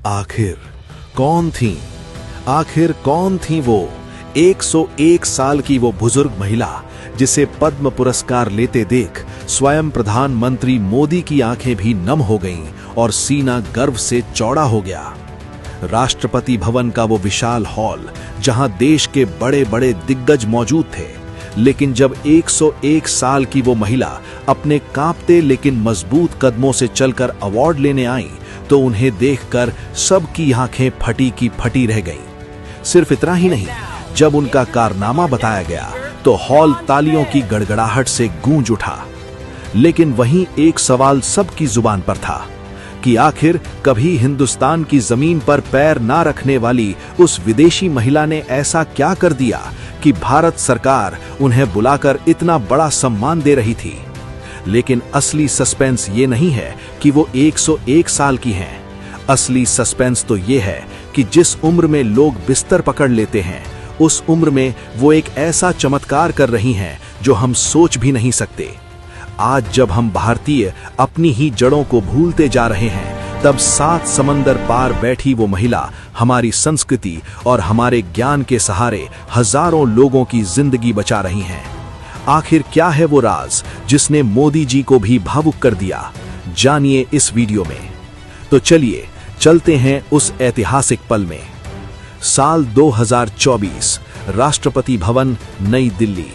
आखिर कौन थी वो 101 साल की वो बुजुर्ग महिला जिसे पद्म पुरस्कार लेते देख स्वयं प्रधानमंत्री मोदी की आंखें भी नम हो गईं और सीना गर्व से चौड़ा हो गया। राष्ट्रपति भवन का वो विशाल हॉल जहां देश के बड़े बड़े दिग्गज मौजूद थे, लेकिन जब 101 साल की वो महिला अपने कांपते लेकिन मजबूत कदमों से चलकर अवार्ड लेने आई तो उन्हें देखकर सबकी आंखें फटी की फटी रह गईं। सिर्फ इतना ही नहीं, जब उनका कारनामा बताया गया तो हॉल तालियों की गड़गड़ाहट से गूंज उठा। लेकिन वहीं एक सवाल सबकी जुबान पर था कि आखिर कभी हिंदुस्तान की जमीन पर पैर ना रखने वाली उस विदेशी महिला ने ऐसा क्या कर दिया कि भारत सरकार उन्हें बुलाकर इतना बड़ा सम्मान दे रही थी। लेकिन असली सस्पेंस ये नहीं है कि वो 101 साल की हैं। असली सस्पेंस तो ये है कि जिस उम्र में लोग बिस्तर पकड़ लेते हैं, उस उम्र में वो एक ऐसा चमत्कार कर रही हैं जो हम सोच भी नहीं सकते। आज जब हम भारतीय अपनी ही जड़ों को भूलते जा रहे हैं, तब 7 समंदर पार बैठी वो महिला हमारी संस्कृति और हमारे ज्ञान के सहारे हजारों लोगों की जिंदगी बचा रही हैं। आखिर क्या है वो राज जिसने मोदी जी को भी भावुक कर दिया? जानिए इस वीडियो में। तो चलिए चलते हैं उस ऐतिहासिक पल में। साल 2024, राष्ट्रपति भवन, नई दिल्ली।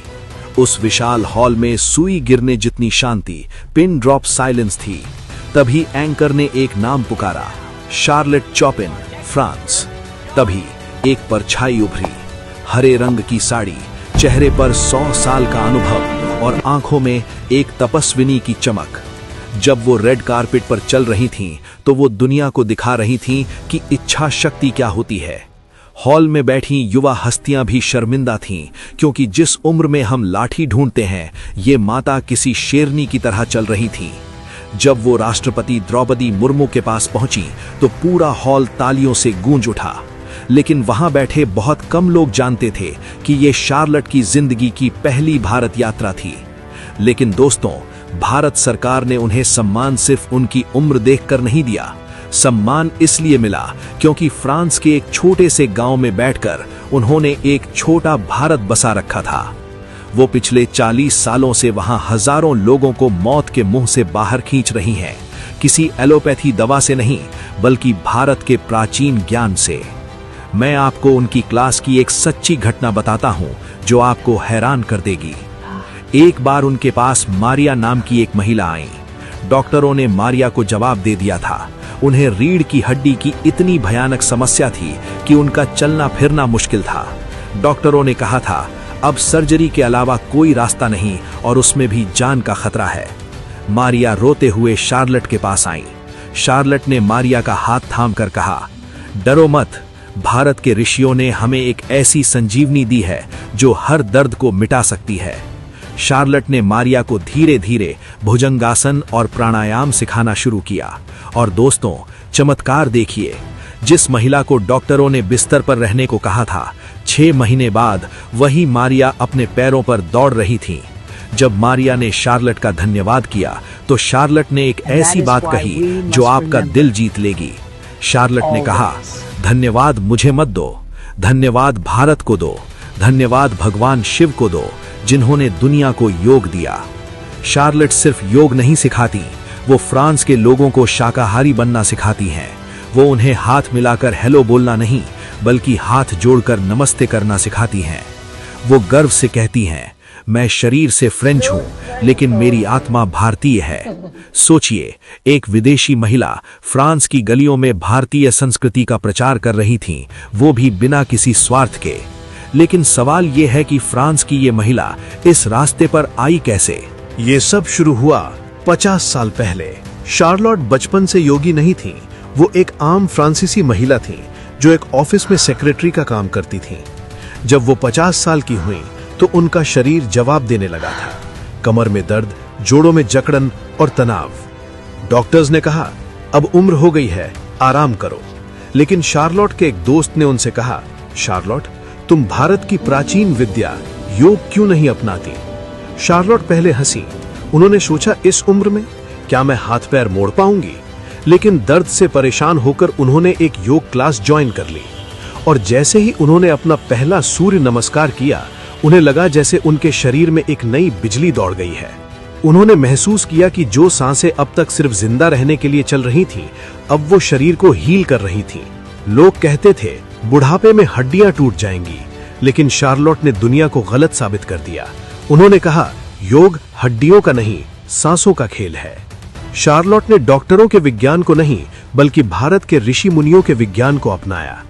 उस विशाल हॉल में सुई गिरने जितनी शांति, पिन ड्रॉप साइलेंस थी। तभी एंकर ने एक नाम पुकारा, शार्लेट चॉपिन, फ्रांस। तभी एक परछाई उभरी, हरे रंग की साड़ी, चेहरे पर 100 साल का अनुभव और आंखों में एक तपस्विनी की चमक। जब वो रेड कारपेट पर चल रही थीं, तो वो दुनिया को दिखा रही थीं कि इच्छा शक्ति क्या होती है। हॉल में बैठी युवा हस्तियां भी शर्मिंदा थीं, क्योंकि जिस उम्र में हम लाठी ढूंढते हैं, ये माता किसी शेरनी की तरह चल रही थी। जब वो राष्ट्रपति द्रौपदी मुर्मू के पास पहुंची तो पूरा हॉल तालियों से गूंज उठा। लेकिन वहां बैठे बहुत कम लोग जानते थे कि ये शार्लेट की जिंदगी की पहली भारत यात्रा थी। लेकिन दोस्तों, भारत सरकार ने उन्हें सम्मान सिर्फ उनकी उम्र देखकर नहीं दिया। सम्मान इसलिए मिला क्योंकि फ्रांस के एक छोटे से गांव में बैठकर उन्होंने एक छोटा भारत बसा रखा था। वो पिछले 40 सालों से वहां हजारों लोगों को मौत के मुंह से बाहर खींच रही हैं, किसी एलोपैथी दवा से नहीं, बल्कि भारत के प्राचीन ज्ञान से। मैं आपको उनकी क्लास की एक सच्ची घटना बताता हूं जो आपको हैरान कर देगी। एक बार उनके पास मारिया नाम की एक महिला आई। डॉक्टरों ने मारिया को जवाब दे दिया था। उन्हें रीढ़ की हड्डी की इतनी भयानक समस्या थी कि उनका चलना फिरना मुश्किल था। डॉक्टरों ने कहा था, अब सर्जरी के अलावा कोई रास्ता नहीं और उसमें भी जान का खतरा है। मारिया रोते हुए शार्लेट के पास आई। शार्लेट ने मारिया का हाथ थामकर कहा, डरो मत, भारत के ऋषियों ने हमें एक ऐसी संजीवनी दी है जो हर दर्द को मिटा सकती है। शार्लेट ने मारिया को धीरे धीरे भुजंगासन और प्राणायाम सिखाना शुरू किया। और दोस्तों, चमत्कार देखिए, जिस महिला को डॉक्टरों ने बिस्तर पर रहने को कहा था, 6 महीने बाद वही मारिया अपने पैरों पर दौड़ रही थी। जब मारिया ने शार्लेट का धन्यवाद किया तो शार्लेट ने एक ऐसी बात कही जो आपका दिल जीत लेगी। शार्लेट ने कहा, धन्यवाद मुझे मत दो, धन्यवाद भारत को दो, धन्यवाद भगवान शिव को दो, जिन्होंने दुनिया को योग दिया। शार्लेट सिर्फ योग नहीं सिखाती, वो फ्रांस के लोगों को शाकाहारी बनना सिखाती हैं। वो उन्हें हाथ मिलाकर हेलो बोलना नहीं, बल्कि हाथ जोड़कर नमस्ते करना सिखाती हैं। वो गर्व से कहती हैं, मैं शरीर से फ्रेंच हूं, लेकिन मेरी आत्मा भारतीय है। सोचिए, एक विदेशी महिला फ्रांस की गलियों में भारतीय संस्कृति का प्रचार कर रही थी, वो भी बिना किसी स्वार्थ के। लेकिन सवाल ये है कि फ्रांस की ये महिला इस रास्ते पर आई कैसे? ये सब शुरू हुआ 50 साल पहले। शार्लोट बचपन से योगी नहीं थी। वो एक आम फ्रांसीसी महिला थी जो एक ऑफिस में सेक्रेटरी का काम करती थी। जब वो 50 साल की हुई तो उनका शरीर जवाब देने लगा था। कमर में दर्द, जोड़ों में जकड़न और तनाव। डॉक्टर्स ने कहा, अब उम्र हो गई है, आराम करो। लेकिन शार्लोट के एक दोस्त ने उनसे कहा, शार्लोट, तुम भारत की प्राचीन विद्या योग क्यों नहीं अपनाती? शार्लोट पहले हंसी। उन्होंने सोचा, इस उम्र में क्या मैं हाथ पैर मोड़ पाऊंगी? लेकिन दर्द से परेशान होकर उन्होंने एक योग क्लास ज्वाइन कर ली। और जैसे ही उन्होंने अपना पहला सूर्य नमस्कार किया, उन्हें लगा जैसे उनके शरीर में एक नई बिजली दौड़ गई है। उन्होंने महसूस किया कि जो सांसें अब तक सिर्फ जिंदा रहने के लिए चल रही थीं, अब वो शरीर को हील कर रही थीं। लोग कहते थे बुढ़ापे में हड्डियां टूट जाएंगी, लेकिन शार्लोट ने दुनिया को गलत साबित कर दिया। उन्होंने कहा, योग हड्डियों का नहीं, सांसों का खेल है। शार्लोट ने डॉक्टरों के विज्ञान को नहीं, बल्कि भारत के ऋषि मुनियों के विज्ञान को अपनाया।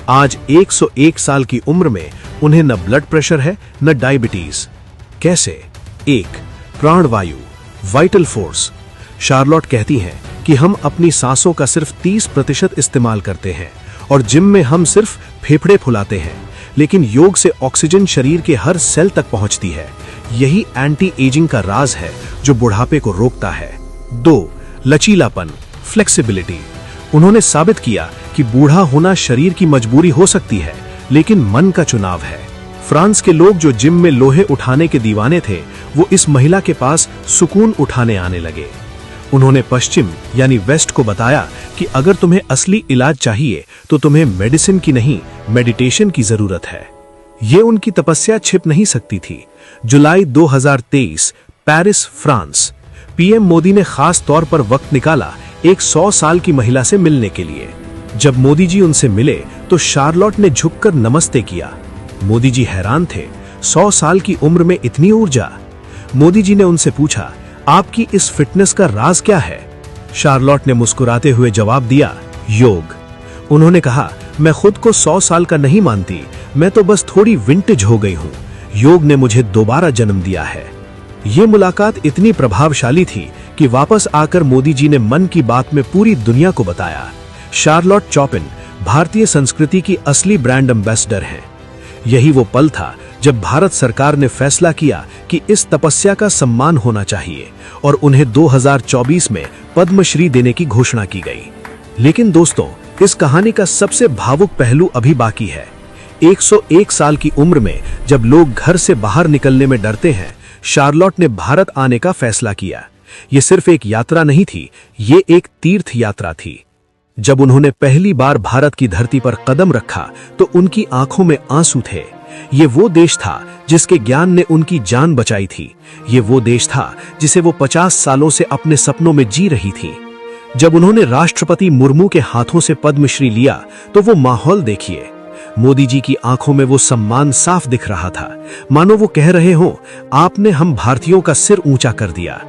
आज 101 साल की उम्र में उन्हें न ब्लड प्रेशर है, न डायबिटीज। कैसे? 1. प्राणवायु, वाइटल फोर्स। शार्लोट कहती हैं कि हम अपनी सांसों का सिर्फ 30% इस्तेमाल करते हैं और जिम में हम सिर्फ फेफड़े फुलाते हैं, लेकिन योग से ऑक्सीजन शरीर के हर सेल तक पहुंचती है। यही एंटी एजिंग का राज है जो बुढ़ापे को रोकता है। 2. लचीलापन, फ्लेक्सिबिलिटी। उन्होंने साबित किया कि बूढ़ा होना शरीर की मजबूरी हो सकती है, लेकिन मन का चुनाव है। फ्रांस के लोग जो जिम में लोहे उठाने के दीवाने थे, वो इस महिला के पास सुकून उठाने आने लगे। उन्होंने पश्चिम यानी वेस्ट को बताया कि अगर तुम्हें असली इलाज चाहिए तो तुम्हें मेडिसिन की नहीं, मेडिटेशन की जरूरत है। ये उनकी तपस्या छिप नहीं सकती थी। जुलाई 2023, पेरिस, फ्रांस। पीएम मोदी ने खास तौर पर वक्त निकाला एक 100 साल की महिला से मिलने के लिए। जब मोदी जी उनसे मिले तो शार्लोट ने झुककर नमस्ते किया। मोदी जी हैरान थे, 100 साल की उम्र में इतनी ऊर्जा। मोदी जी ने उनसे पूछा, आपकी इस फिटनेस का राज क्या है? शार्लोट ने मुस्कुराते हुए जवाब दिया, योग। उन्होंने कहा, मैं खुद को 100 साल का नहीं मानती, मैं तो बस थोड़ी विंटेज हो गई हूं। योग ने मुझे दोबारा जन्म दिया है। ये मुलाकात इतनी प्रभावशाली थी कि वापस आकर मोदी जी ने मन की बात में पूरी दुनिया को बताया, शार्लोट चॉपिन भारतीय संस्कृति की असली ब्रांड एम्बेसडर हैं। यही वो पल था जब भारत सरकार ने फैसला किया कि इस तपस्या का सम्मान होना चाहिए और उन्हें 2024 में पद्मश्री देने की घोषणा की गई। लेकिन दोस्तों, इस कहानी का सबसे भावुक पहलू अभी बाकी है। 101 साल की उम्र में जब लोग घर से बाहर निकलने में डरते हैं, शार्लोट ने भारत आने का फैसला किया। ये सिर्फ एक यात्रा नहीं थी, ये एक तीर्थ यात्रा थी। जब उन्होंने पहली बार भारत की धरती पर कदम रखा तो उनकी आंखों में आंसू थे। ये वो देश था जिसके ज्ञान ने उनकी जान बचाई थी। ये वो देश था जिसे वो 50 सालों से अपने सपनों में जी रही थी। जब उन्होंने राष्ट्रपति मुर्मू के हाथों से पद्मश्री लिया तो वो माहौल देखिए। मोदी जी की आंखों में वो सम्मान साफ दिख रहा था, मानो वो कह रहे हों, आपने हम भारतीयों का सिर ऊंचा कर दिया।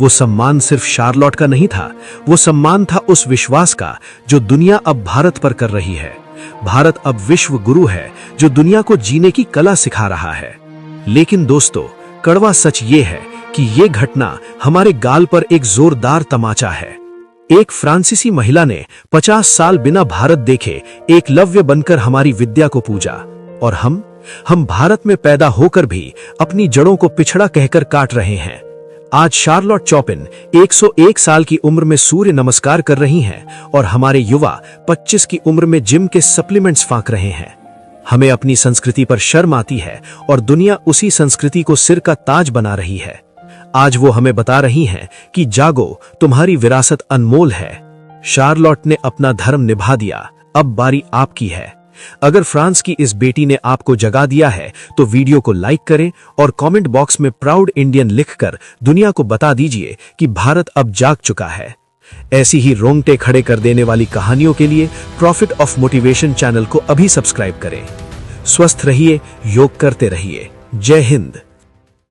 वो सम्मान सिर्फ शार्लोट का नहीं था, वो सम्मान था उस विश्वास का जो दुनिया अब भारत पर कर रही है। भारत अब विश्व गुरु है जो दुनिया को जीने की कला सिखा रहा है। लेकिन दोस्तों, कड़वा सच ये है कि ये घटना हमारे गाल पर एक जोरदार तमाचा है। एक फ्रांसीसी महिला ने 50 साल बिना भारत देखे एकलव्य बनकर हमारी विद्या को पूजा, और हम भारत में पैदा होकर भी अपनी जड़ों को पिछड़ा कहकर काट रहे हैं। आज शार्लोट चॉपिन 101 साल की उम्र में सूर्य नमस्कार कर रही हैं और हमारे युवा 25 की उम्र में जिम के सप्लीमेंट्स फांक रहे हैं। हमें अपनी संस्कृति पर शर्म आती है और दुनिया उसी संस्कृति को सिर का ताज बना रही है। आज वो हमें बता रही हैं कि जागो, तुम्हारी विरासत अनमोल है। शार्लोट ने अपना धर्म निभा दिया, अब बारी आपकी है। अगर फ्रांस की इस बेटी ने आपको जगा दिया है तो वीडियो को लाइक करें और कमेंट बॉक्स में प्राउड इंडियन लिखकर दुनिया को बता दीजिए कि भारत अब जाग चुका है। ऐसी ही रोंगटे खड़े कर देने वाली कहानियों के लिए प्रॉफिट ऑफ मोटिवेशन चैनल को अभी सब्सक्राइब करें। स्वस्थ रहिए, योग करते रहिए। जय हिंद।